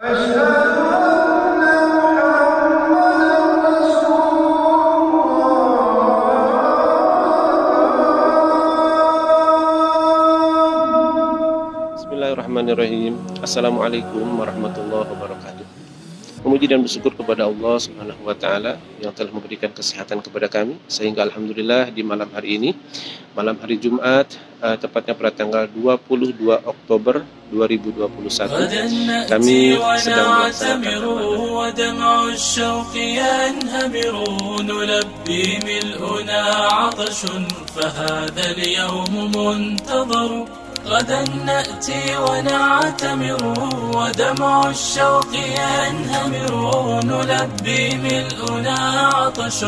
Bismillahirrahmanirrahim. Assalamualaikum warahmatullahi wabarakatuh. Memuji dan bersyukur kepada Allah Subhanahu wa Ta'ala yang telah memberikan kesehatan kepada kami, sehingga alhamdulillah di malam hari ini, malam hari Jumat, tepatnya pada tanggal 22 Oktober 2021, kami sedang melaksanakan غدا نأتي ونعتمر ودمع الشوق ينهمر نلبي ملؤنا عطش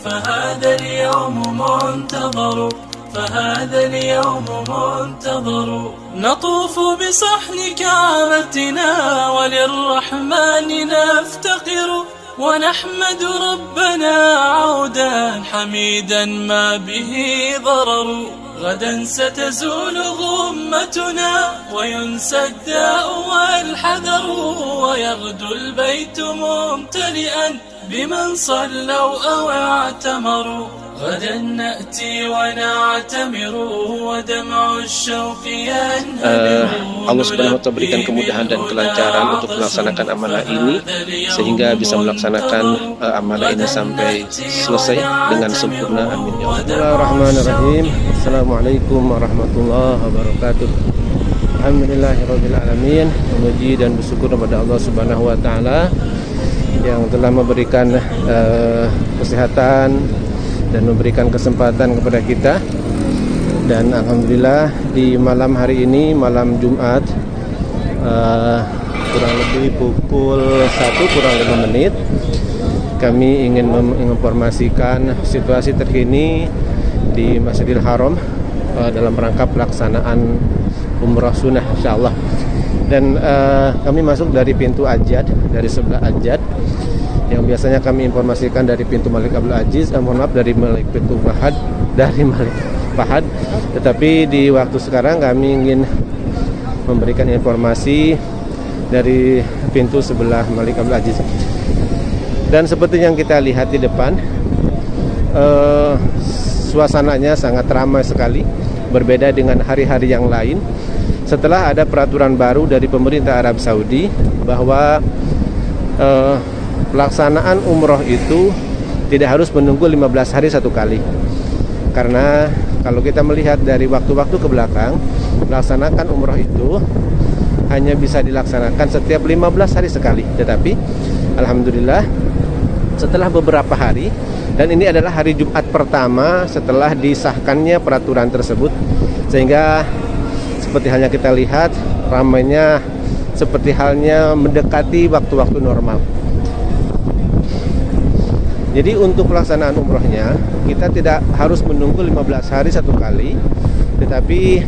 فهذا اليوم منتظر فهذا اليوم منتظر نطوف بصحن كعبتنا وللرحمن نفتقر ونحمد ربنا عودا حميدا ما به ضرر غدا ستزول غمتنا وينسى الداء والحذر ويغدو البيت ممتلئا بمن صلوا أو اعتمروا غدا نأتي ونعتمر ودمع الشوق ينهمر. Allah Subhanahu wa Ta'ala berikan kemudahan dan kelancaran untuk melaksanakan amanah ini, sehingga bisa melaksanakan amanah ini sampai selesai dengan sempurna. Amin ya Allah. Bismillahirrahmanirrahim. Assalamualaikum warahmatullahi wabarakatuh. Alhamdulillahirabbil alamin. Memuji dan bersyukur kepada Allah Subhanahu wa Ta'ala yang telah memberikan kesehatan dan memberikan kesempatan kepada kita. Dan alhamdulillah di malam hari ini, malam Jumat, kurang lebih pukul 1 kurang 5 menit, kami ingin menginformasikan situasi terkini di Masjidil Haram dalam rangka pelaksanaan Umrah Sunnah insyaallah. Dan kami masuk dari pintu Ajad, dari sebelah Ajad, yang biasanya kami informasikan dari pintu Malik Abdul Aziz, mohon maaf, dari Malik pintu Fahad, dari Malik Fahad. Tetapi di waktu sekarang kami ingin memberikan informasi dari pintu sebelah Malik Abdul Aziz. Dan seperti yang kita lihat di depan, suasananya sangat ramai sekali, berbeda dengan hari-hari yang lain. Setelah ada peraturan baru dari pemerintah Arab Saudi bahwa pelaksanaan umroh itu tidak harus menunggu 15 hari satu kali. Karena kalau kita melihat dari waktu-waktu ke belakang, melaksanakan umroh itu hanya bisa dilaksanakan setiap 15 hari sekali. Tetapi alhamdulillah setelah beberapa hari, dan ini adalah hari Jumat pertama setelah disahkannya peraturan tersebut, sehingga seperti halnya kita lihat, ramainya seperti halnya mendekati waktu-waktu normal. Jadi untuk pelaksanaan umrohnya kita tidak harus menunggu 15 hari satu kali. Tetapi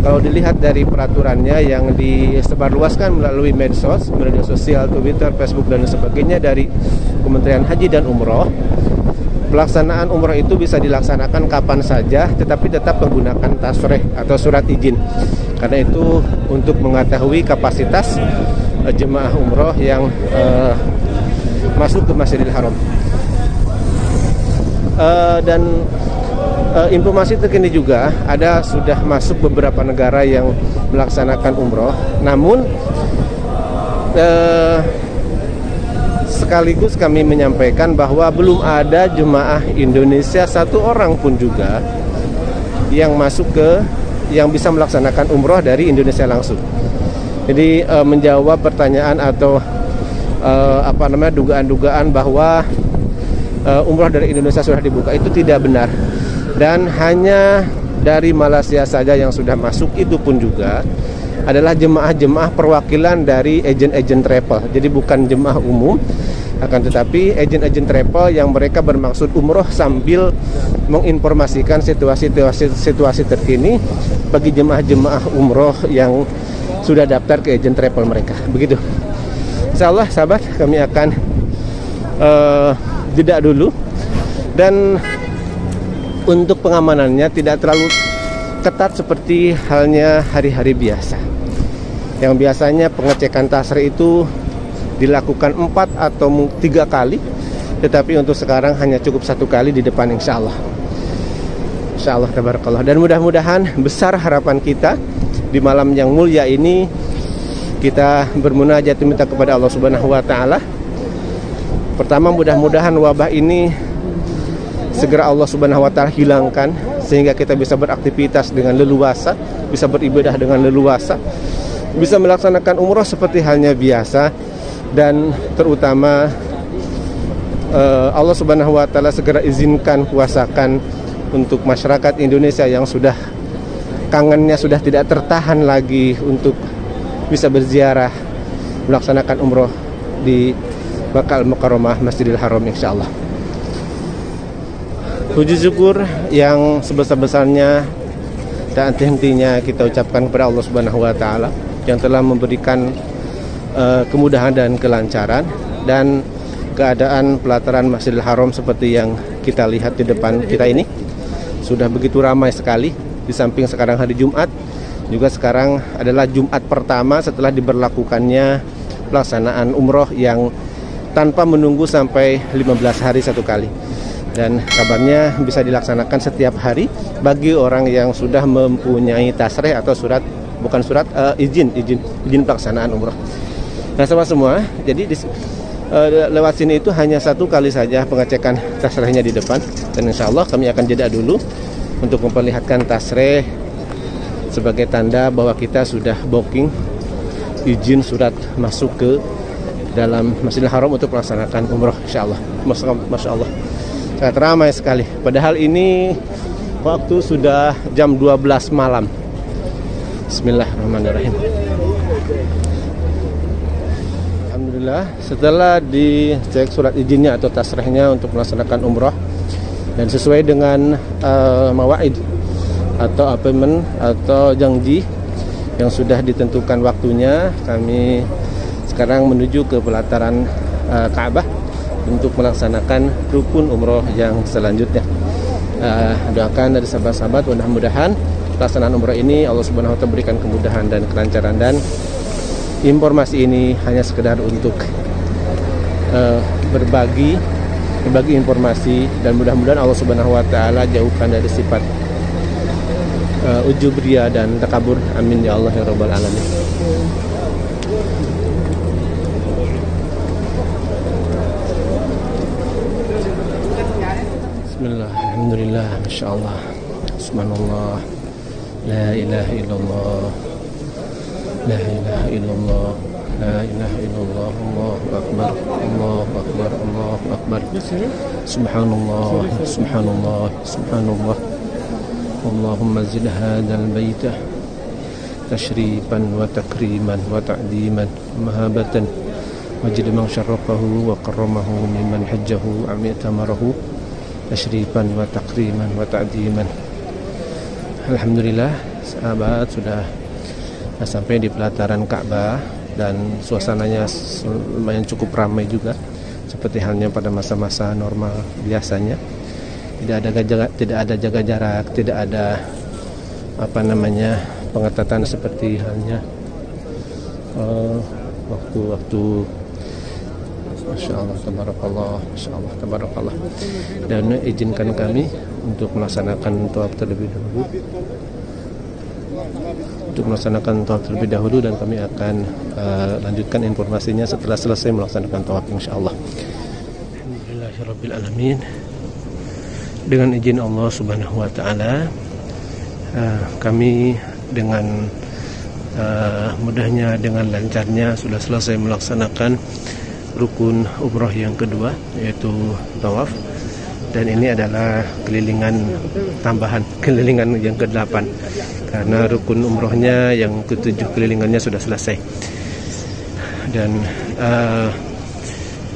kalau dilihat dari peraturannya yang disebarluaskan melalui medsos, media sosial, Twitter, Facebook dan sebagainya dari Kementerian Haji dan Umroh, pelaksanaan umroh itu bisa dilaksanakan kapan saja, tetapi tetap menggunakan tasrih atau surat izin. Karena itu untuk mengetahui kapasitas jemaah umroh yang masuk ke Masjidil Haram. Dan informasi terkini juga ada sudah masuk beberapa negara yang melaksanakan umroh. Namun sekaligus kami menyampaikan bahwa belum ada jemaah Indonesia satu orang pun juga yang masuk yang bisa melaksanakan umroh dari Indonesia langsung. Jadi menjawab pertanyaan atau dugaan-dugaan bahwa umroh dari Indonesia sudah dibuka itu tidak benar. Dan hanya dari Malaysia saja yang sudah masuk, itu pun juga adalah jemaah-jemaah perwakilan dari agen-agen travel. Jadi bukan jemaah umum, akan tetapi agen-agen travel yang mereka bermaksud umroh sambil menginformasikan situasi terkini bagi jemaah-jemaah umroh yang sudah daftar ke agen travel mereka. Begitu. Insyaallah sahabat, kami akan jeda dulu. Dan untuk pengamanannya tidak terlalu ketat seperti halnya hari-hari biasa. Yang biasanya pengecekan tasrih itu dilakukan 4 atau 3 kali, tetapi untuk sekarang hanya cukup 1 kali di depan, insya Allah. Insya Allah, tabarakallah. Dan mudah-mudahan besar harapan kita di malam yang mulia ini, kita bermunajat minta kepada Allah Subhanahu wa Ta'ala. Pertama, mudah-mudahan wabah ini segera Allah Subhanahu wa Ta'ala hilangkan, sehingga kita bisa beraktivitas dengan leluasa, bisa beribadah dengan leluasa, bisa melaksanakan umroh seperti halnya biasa. Dan terutama Allah Subhanahu wa Ta'ala segera izinkan, kuasakan untuk masyarakat Indonesia yang sudah kangennya sudah tidak tertahan lagi untuk bisa berziarah, melaksanakan umroh di Makkah Al-Mukarramah, Masjidil Haram, insya Allah. Puji syukur yang sebesar-besarnya dan henti-hentinya kita ucapkan kepada Allah Subhanahu wa Ta'ala yang telah memberikan kemudahan dan kelancaran, dan keadaan pelataran Masjidil Haram seperti yang kita lihat di depan kita ini sudah begitu ramai sekali. Di samping sekarang hari Jumat, juga sekarang adalah Jumat pertama setelah diberlakukannya pelaksanaan umroh yang tanpa menunggu sampai 15 hari 1 kali. Dan kabarnya bisa dilaksanakan setiap hari bagi orang yang sudah mempunyai tasrih atau izin pelaksanaan umroh. Nah, semua. Jadi lewat sini itu hanya 1 kali saja pengecekan tasrihnya di depan, dan insya Allah kami akan jeda dulu untuk memperlihatkan tasrih sebagai tanda bahwa kita sudah booking izin surat masuk ke dalam Masjidil Haram untuk melaksanakan umroh, insya Allah. Masya Allah, sangat ramai sekali. Padahal ini waktu sudah jam 12 malam. Bismillahirrahmanirrahim. Alhamdulillah, setelah dicek surat izinnya atau tasrihnya untuk melaksanakan umroh dan sesuai dengan mawaid atau appointment atau janji yang sudah ditentukan waktunya, kami sekarang menuju ke pelataran Ka'bah untuk melaksanakan rukun umroh yang selanjutnya. Doakan dari sahabat-sahabat, mudah-mudahan pelaksanaan umroh ini Allah Subhanahu wa Ta'ala berikan kemudahan dan kelancaran. Dan informasi ini hanya sekedar untuk berbagi informasi, dan mudah-mudahan Allah Subhanahu wa Ta'ala jauhkan dari sifat ujub, riya dan takabur. Amin ya Allah ya rabbal alamin. Bismillah, alhamdulillah, masya Allah, subhanallah, la ilaha illallah, la ilaha illallah, la ilaha illallah, Allahu akbar, Allahu akbar, Allahu akbar, subhanallah, subhanallah, subhanallah. Allahumma zid hadzal baita tashrifan wa takriman wa ta'diman mahabatan wajid man syarrafahu wa karramahu mimman hajjahu ami'tamarahu tashrifan wa takriman wa ta'diman. Alhamdulillah, sahabat, sudah sampai di pelataran Ka'bah dan suasananya lumayan cukup ramai juga seperti halnya pada masa-masa normal biasanya. Tidak ada jaga jarak, tidak ada pengetatan seperti halnya waktu-waktu. Masya Allah, tabarakallah, Masya Allah, tabarakallah. Dan izinkan kami untuk melaksanakan tawaf terlebih dahulu, dan kami akan lanjutkan informasinya setelah selesai melaksanakan tawaf, insya Allah. Alhamdulillahirabbil alamin. Dengan izin Allah Subhanahu wa Ta'ala, kami dengan mudahnya, dengan lancarnya sudah selesai melaksanakan rukun umroh yang kedua, yaitu tawaf. Dan ini adalah kelilingan tambahan, kelilingan yang ke-8, karena rukun umrohnya yang ke-7 kelilingannya sudah selesai. Dan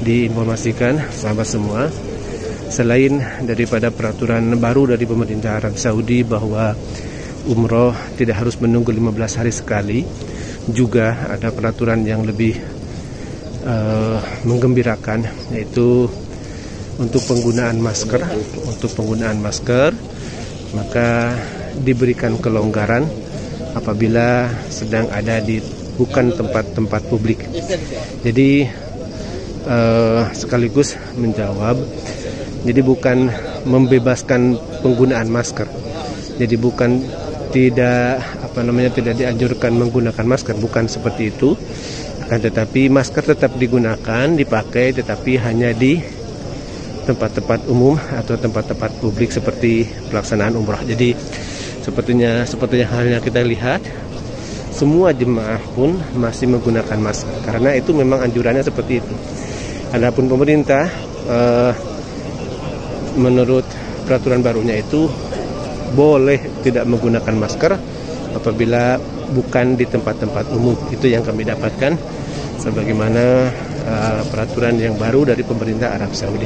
diinformasikan sahabat semua, selain daripada peraturan baru dari pemerintah Arab Saudi bahwa umroh tidak harus menunggu 15 hari sekali, juga ada peraturan yang lebih menggembirakan, yaitu untuk penggunaan masker. Untuk penggunaan masker, maka diberikan kelonggaran apabila sedang ada di bukan tempat-tempat publik. Jadi sekaligus menjawab. Jadi bukan membebaskan penggunaan masker. Jadi bukan tidak dianjurkan menggunakan masker, bukan seperti itu. Akan tetapi masker tetap digunakan, dipakai, tetapi hanya di tempat-tempat umum atau tempat-tempat publik seperti pelaksanaan umrah. Jadi seperti halnya kita lihat, semua jemaah pun masih menggunakan masker karena itu memang anjurannya seperti itu. Adapun pemerintah menurut peraturan barunya itu boleh tidak menggunakan masker apabila bukan di tempat-tempat umum. Itu yang kami dapatkan sebagaimana peraturan yang baru dari pemerintah Arab Saudi.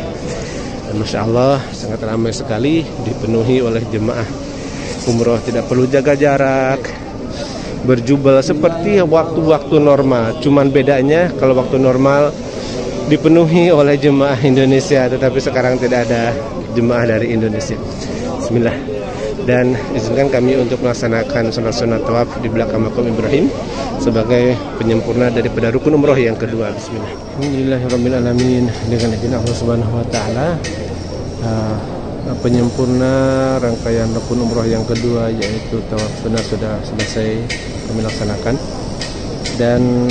Dan Masya Allah sangat ramai sekali, dipenuhi oleh jemaah umroh, tidak perlu jaga jarak, berjubel seperti waktu-waktu normal. Cuman bedanya kalau waktu normal dipenuhi oleh jemaah Indonesia, tetapi sekarang tidak ada jemaah dari Indonesia. Bismillah. Dan izinkan kami untuk melaksanakan salat sunat tawaf di belakang makam Ibrahim sebagai penyempurna daripada rukun umroh yang kedua. Bismillah. Alhamdulillahirabbil alamin. Dengan izin Allah Subhanahu wa taala, penyempurna rangkaian rukun umroh yang kedua yaitu tawaf sunat sudah selesai kami laksanakan. Dan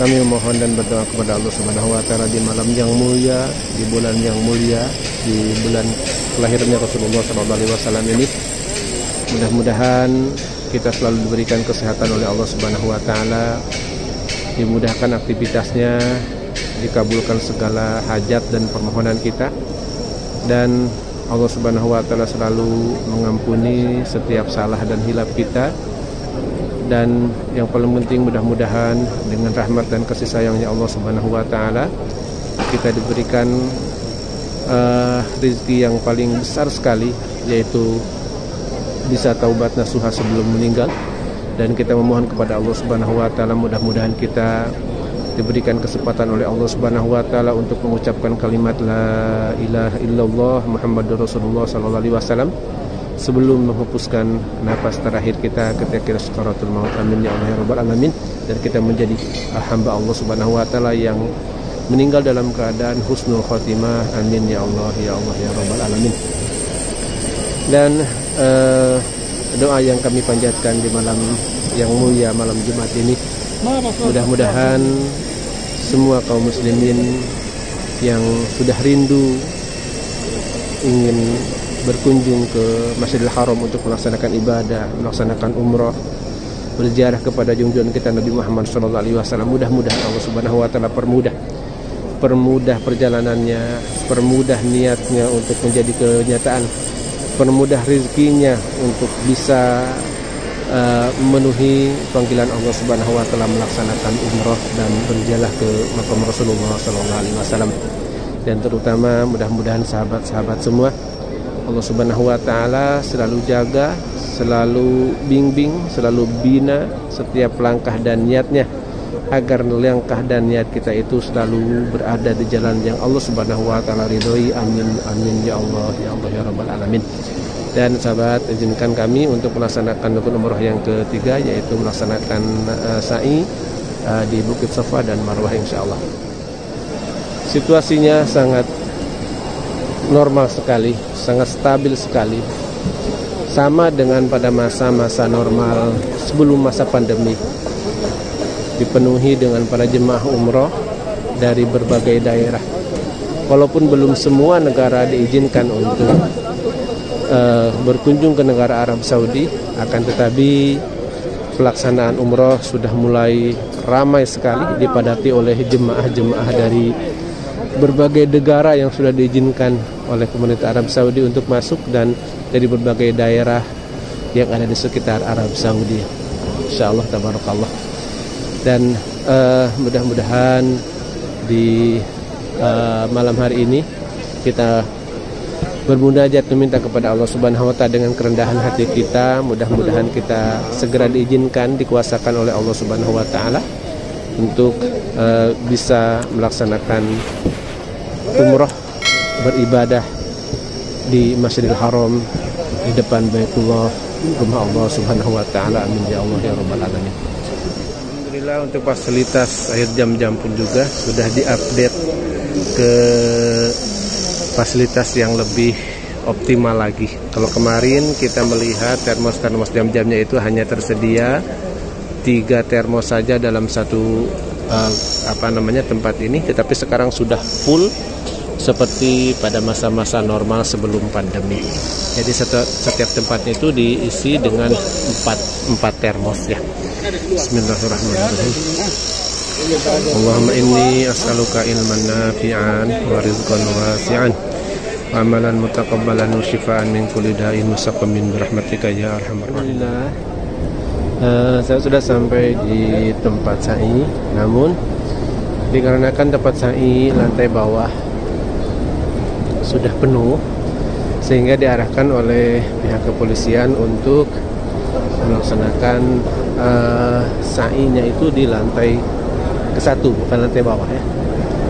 kami memohon dan berdoa kepada Allah Subhanahu wa taala di malam yang mulia, di bulan yang mulia, di bulan kelahirannya Rasulullah SAW ini. Mudah-mudahan kita selalu diberikan kesehatan oleh Allah Subhanahu wa taala, dimudahkan aktivitasnya, dikabulkan segala hajat dan permohonan kita, dan Allah Subhanahu wa taala selalu mengampuni setiap salah dan hilaf kita. Dan yang paling penting, mudah-mudahan dengan rahmat dan kasih sayangnya Allah Subhanahu wa taala kita diberikan rezeki yang paling besar sekali, yaitu bisa taubat nasuha sebelum meninggal. Dan kita memohon kepada Allah Subhanahu wa taala, mudah-mudahan kita diberikan kesempatan oleh Allah Subhanahu wa taala untuk mengucapkan kalimat la ilaha illallah Muhammadur Rasulullah sallallahu alaihi wasallam sebelum menghempuskan nafas terakhir kita ketika sakaratul maut. Amin ya Allah ya rabbal alamin. Dan kita menjadi hamba Allah Subhanahu wa taala yang meninggal dalam keadaan husnul khotimah. Amin ya Allah ya rabbal alamin. Dan doa yang kami panjatkan di malam yang mulia, malam Jumat ini, mudah-mudahan semua kaum muslimin yang sudah rindu ingin berkunjung ke Masjidil Haram untuk melaksanakan ibadah, melaksanakan umrah, berziarah kepada junjungan kita Nabi Muhammad SAW, mudah-mudahan Allah Subhanahu wa taala permudah perjalanannya, permudah niatnya untuk menjadi kenyataan, permudah rezekinya untuk bisa memenuhi panggilan Allah Subhanahu wa taala melaksanakan umrah dan berziarah ke makam Rasulullah SAW. Dan terutama mudah-mudahan sahabat-sahabat semua, Allah Subhanahu wa taala selalu jaga, selalu bimbing, selalu bina setiap langkah dan niatnya, agar langkah dan niat kita itu selalu berada di jalan yang Allah Subhanahu wa taala ridhoi. Amin amin ya Allah ya rabbal alamin. Dan sahabat, izinkan kami untuk melaksanakan rukun umrah yang ketiga, yaitu melaksanakan sa'i di Bukit Safa dan Marwah insyaallah. Situasinya sangat normal sekali, sangat stabil sekali, sama dengan pada masa-masa normal sebelum masa pandemi. Dipenuhi dengan para jemaah umroh dari berbagai daerah. Walaupun belum semua negara diizinkan untuk berkunjung ke negara Arab Saudi, akan tetapi pelaksanaan umroh sudah mulai ramai sekali, dipadati oleh jemaah-jemaah dari berbagai negara yang sudah diizinkan oleh pemerintah Arab Saudi untuk masuk, dan dari berbagai daerah yang ada di sekitar Arab Saudi. Insyaallah tabarakallah. Dan mudah-mudahan di malam hari ini kita bermunajat meminta kepada Allah Subhanahu wa taala dengan kerendahan hati kita. Mudah-mudahan kita segera diizinkan, dikuasakan oleh Allah Subhanahu wa taala untuk bisa melaksanakan umrah, beribadah di Masjidil Haram, di depan Baitullah, rumah Allah Subhanahu wa taala. Amin ya Allah ya rabbal alamin. Alhamdulillah untuk fasilitas air jam-jam pun juga sudah diupdate ke fasilitas yang lebih optimal lagi. Kalau kemarin kita melihat termos jam-jamnya itu hanya tersedia 3 termos saja dalam satu tempat ini, tetapi sekarang sudah full seperti pada masa-masa normal sebelum pandemi. Jadi setiap tempatnya itu diisi dengan 4 termos ya. Bismillahirrahmanirrahim. Allahumma inni as'aluka ilman nafi'an wa rizqan wasi'an wa amalan mutaqabbalan wa shifaan min kulli da'in musaqamin birahmatika ya arhamar rahimin. Saya sudah sampai di tempat sa'i, namun dikarenakan tempat sa'i lantai bawah sudah penuh, sehingga diarahkan oleh pihak kepolisian untuk melaksanakan sa'inya itu di lantai ke-1, bukan lantai bawah ya.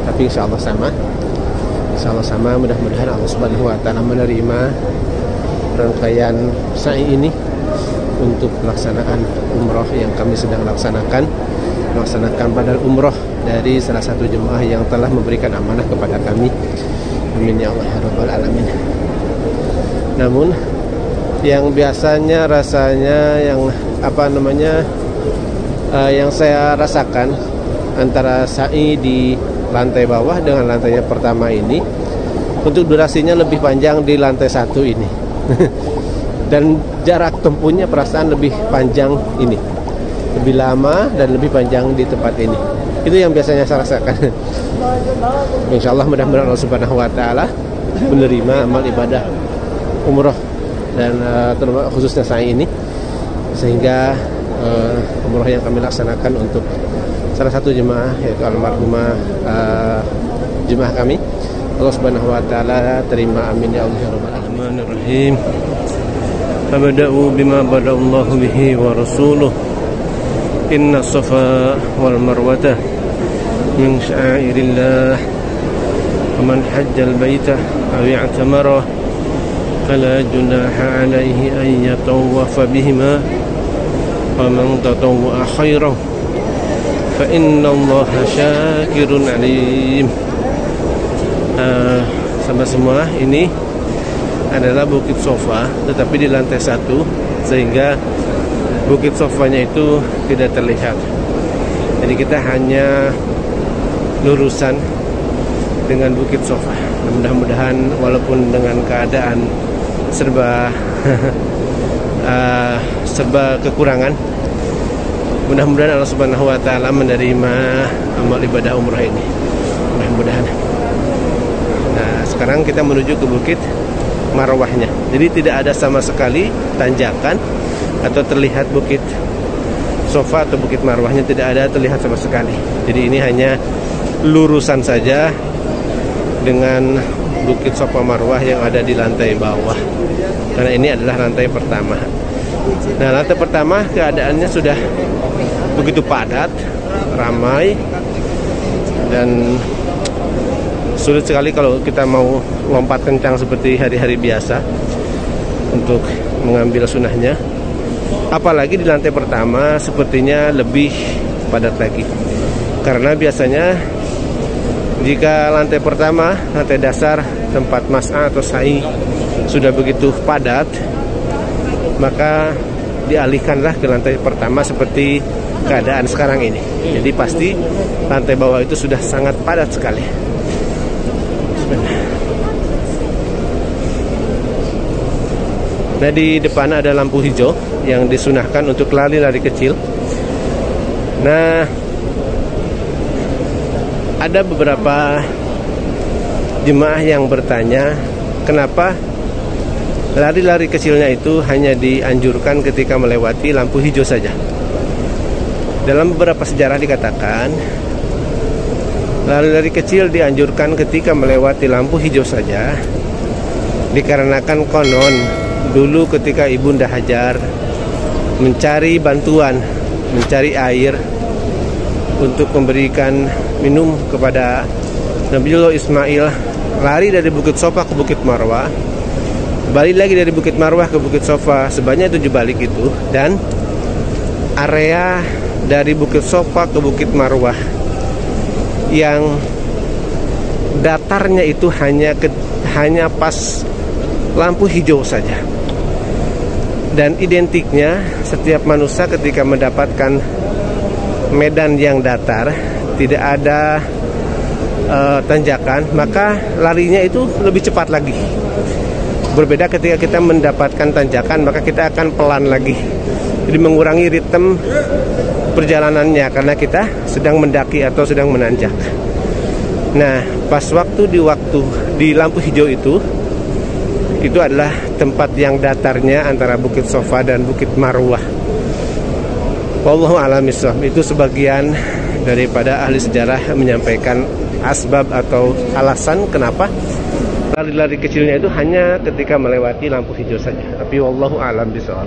Tapi insya Allah sama, mudah-mudahan Allah Subhanahu wa Ta'ala menerima rangkaian sa'i ini untuk pelaksanaan umroh yang kami sedang melaksanakan badal umroh dari salah satu jemaah yang telah memberikan amanah kepada kami. Amin ya Allah ya Rabbal Alamin. Namun yang biasanya rasanya yang saya rasakan antara sa'i di lantai bawah dengan lantai pertama ini, untuk durasinya lebih panjang di lantai 1 ini dan jarak tempuhnya perasaan lebih panjang ini, lebih lama dan lebih panjang di tempat ini. Itu yang biasanya saya rasakan. Insya Allah mudah-mudahan Allah Subhanahu wa Ta'ala menerima amal ibadah umroh dan khususnya sa'i ini, sehingga umroh yang kami laksanakan untuk salah satu jemaah, yaitu almarhumah jemaah kami, Allah Subhanahu wa Ta'ala terima, amin ya Allah ya Rabbal Alamin. Fabada'u bima bada'allahu bihi wa rasuluh. Inna safa wal marwata min sya'airillah. Faman hajjal baita aw i'tamara fala junaha alaihi an yatawafa bihima. Faman tatawwa'a khairan fa innallaha syakirun alim. Sama semua, ini adalah Bukit Sofa, tetapi di lantai 1, sehingga Bukit Sofanya itu tidak terlihat. Jadi kita hanya lurusan dengan Bukit Sofa. Mudah-mudahan walaupun dengan keadaan serba kekurangan, mudah-mudahan Allah Subhanahu wa Ta'ala menerima amal ibadah umrah ini. Mudah-mudahan. Nah, sekarang kita menuju ke Bukit Marwahnya. Jadi tidak ada sama sekali tanjakan atau terlihat Bukit Sofa atau Bukit Marwahnya, tidak ada terlihat sama sekali. Jadi ini hanya lurusan saja dengan Bukit Sofa Marwah yang ada di lantai bawah, karena ini adalah lantai pertama. Nah, lantai pertama keadaannya sudah begitu padat, ramai, dan sulit sekali kalau kita mau lompat kencang seperti hari-hari biasa untuk mengambil sunnahnya. Apalagi di lantai pertama sepertinya lebih padat lagi, karena biasanya jika lantai pertama, lantai dasar tempat mas'a atau sa'i sudah begitu padat, maka dialihkanlah ke lantai pertama seperti keadaan sekarang ini. Jadi pasti lantai bawah itu sudah sangat padat sekali. Nah, di depan ada lampu hijau yang disunahkan untuk lari-lari kecil. Nah, ada beberapa jemaah yang bertanya, kenapa lari-lari kecilnya itu hanya dianjurkan ketika melewati lampu hijau saja. Dalam beberapa sejarah dikatakan lari-lari kecil dianjurkan ketika melewati lampu hijau saja, dikarenakan konon dulu ketika Ibunda Hajar mencari bantuan, mencari air untuk memberikan minum kepada Nabiullah Ismail, lari dari Bukit Sofa ke Bukit Marwah, balik lagi dari Bukit Marwah ke Bukit Sofa, sebanyak 7 balik itu, dan area dari Bukit Sofa ke Bukit Marwah yang datarnya itu hanya pas lampu hijau saja. Dan identiknya setiap manusia ketika mendapatkan medan yang datar, tidak ada tanjakan, maka larinya itu lebih cepat lagi. Berbeda ketika kita mendapatkan tanjakan, maka kita akan pelan lagi. Jadi mengurangi ritme perjalanannya karena kita sedang mendaki atau sedang menanjak. Nah, pas waktu di lampu hijau itu adalah tempat yang datarnya antara Bukit Sofa dan Bukit Marwah. Wallahu a'lam bishawab. Itu sebagian daripada ahli sejarah menyampaikan asbab atau alasan kenapa lari-lari kecilnya itu hanya ketika melewati lampu hijau saja. Tapi wallahu a'lam bishawab.